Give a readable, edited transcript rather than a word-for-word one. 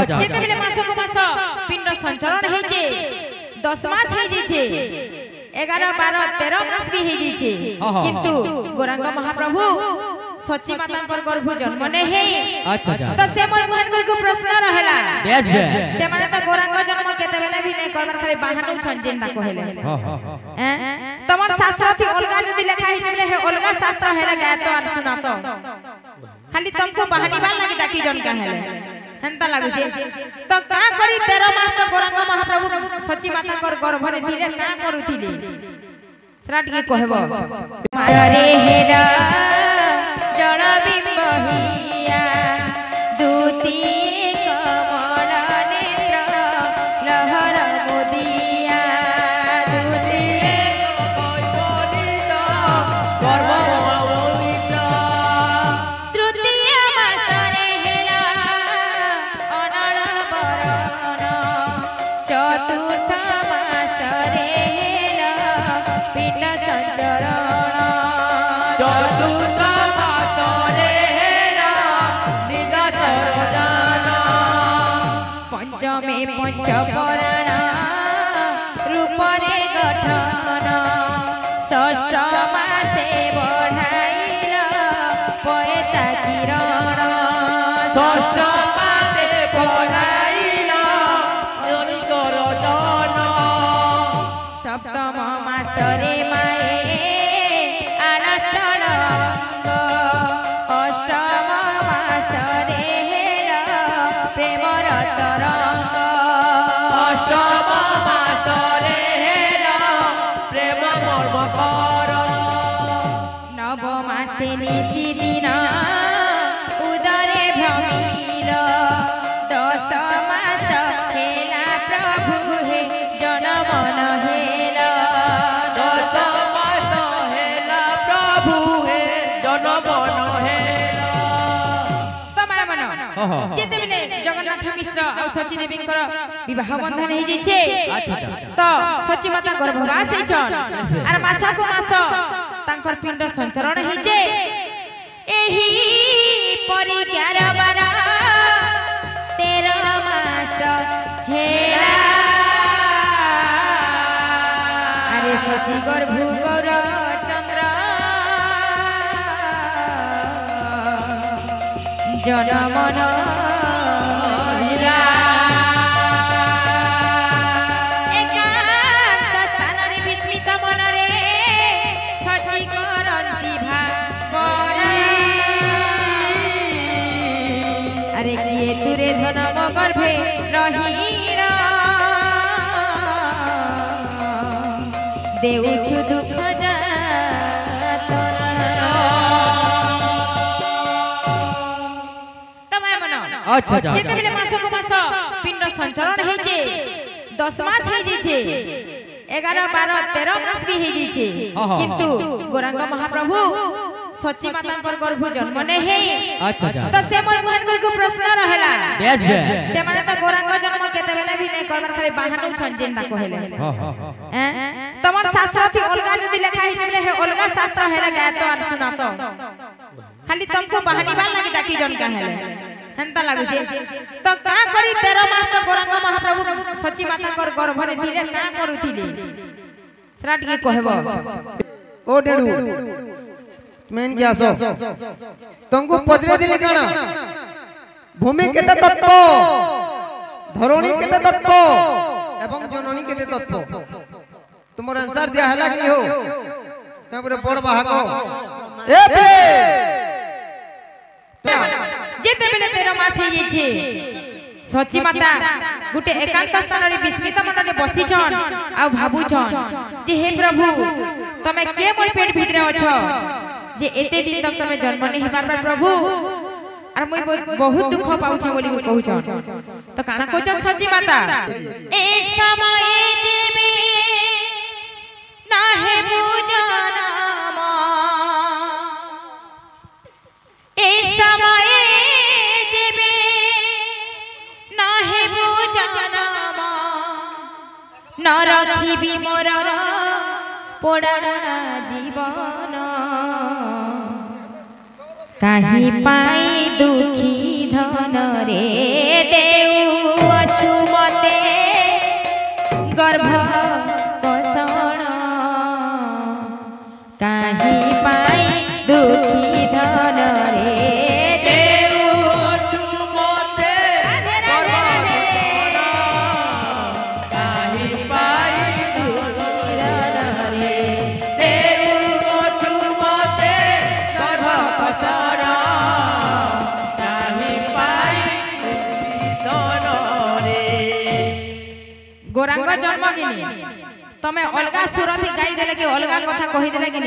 जेते बेले मास को मास पिंड संचरण हे जे 10 मास हे जे छे 11 12 13 मास भी हे जे छे किंतु गौरांग महाप्रभु सची मातांकर गर्भ जन्म ने हे तो से मोर बहन को प्रश्न रहला से माने तो गौरांग जन्म केते बेले भी नै करबार खाली बाहानु छन जेंडा कहले तमर शास्त्र थी अलगा जदी लिखा हे जेले हे अलगा शास्त्र हेला गाय तो और सुना तो खाली तुमको बहानी बाल लगी डाकी जन का हेले हंता लागु छे तो का करी 13 मास तो गौरांग महाप्रभु सची मातांकर गर्भ रे थिले का करूथिले सराट के कहबो मारे हेरा जड़ बिंबिया दूती कमल नेत्र लहर मोदिया दूती तृतीय मासरे हेला अनल बरण चतुर्थ मासरे हेला पिंड संचरण चतुर्थ पंचमे पंच पुराण रूप रे गठन षष्ठ मासे बढ़ाइल पयता किरण षष्ठ मासे बढ़ाइल जनिकर जन सप्तम मासरे माए आनस्तल अष्टम मासरे प्रेम तरंग अष्टम मासरे प्रेम मर्म कर नव मासे निशि दिन उदरे भ्रमिल 10 मास हेला प्रभु हे जनमन हेला 10 मास हेला प्रभु हे जनमन हेला तमाय मन जेते बेले जगन्नाथ मिश्र और सची देवी विवाह बंधन हे जे तो सची माता गर्भवास हे छन आर मास को मास तांकर पिंड संचरण हे जे एही परि 11 12 13 मास हेला अरे सची गर्भ गौर चंद्र जनमन अरे किए तुरे धनम गर्भे रहीरा देउछु दुख अच्छा जेते बेले मास को मास पिंड संचरण हे जे 10 मास हे जे छे 11 12 13 मास भी हे जे छे किंतु गौरांग महाप्रभु सची मातांकर गर्भ जन्म ने हे तो से मोर बहन को प्रश्न रहला से माने तो गौरांग जन्म केते बेले भी नै करबार खाली बाहानु छन जेंडा कहले तमर शास्त्र थी अलगा जदी लिखा हे जेले हे अलगा शास्त्र हेला गाय तो और सुना तो खाली तुमको बहानी बाल लगी डाकी जन का हेले हंता लागु छे तो का करी 13 मास तो गौरांग महाप्रभु सची मातांकर गर्भ रे थिले का करूथिले सराट के कहबो ओ डेडू मेन क्या सो तुमको पचरे दिले काना भूमि केते तत्व धरणी केते तत्व एवं जननी केते तत्व तुमर आंसर दिया हला कि हो मैं पूरे बड़ बाहा को ए बे जेते बेले 13 मास हे जे छे सची माता गुटे एकांत स्थान रे विस्मित मनरे बसी छन आ भाबु छन जे हे प्रभु तमे के मोर पेट भितरे अछो जे एते दिन तक तमे जन्म नै हेबार प्रभु और मैं बहुत दुख पाउ छ बोली कहू छ तो काना कहू छ सची माता ए समय जेबे ना हे बुझानाम ए समय जेबे ना हे बुझानाम न रखिबी मोर पोड़ा जीवन काहि पाई दुखी धन रे देउ दुखी धन रे गोरांग जन्म गिनी तमे अलगा सुरथी गाई देले कि अलगा कथा कहि देले कि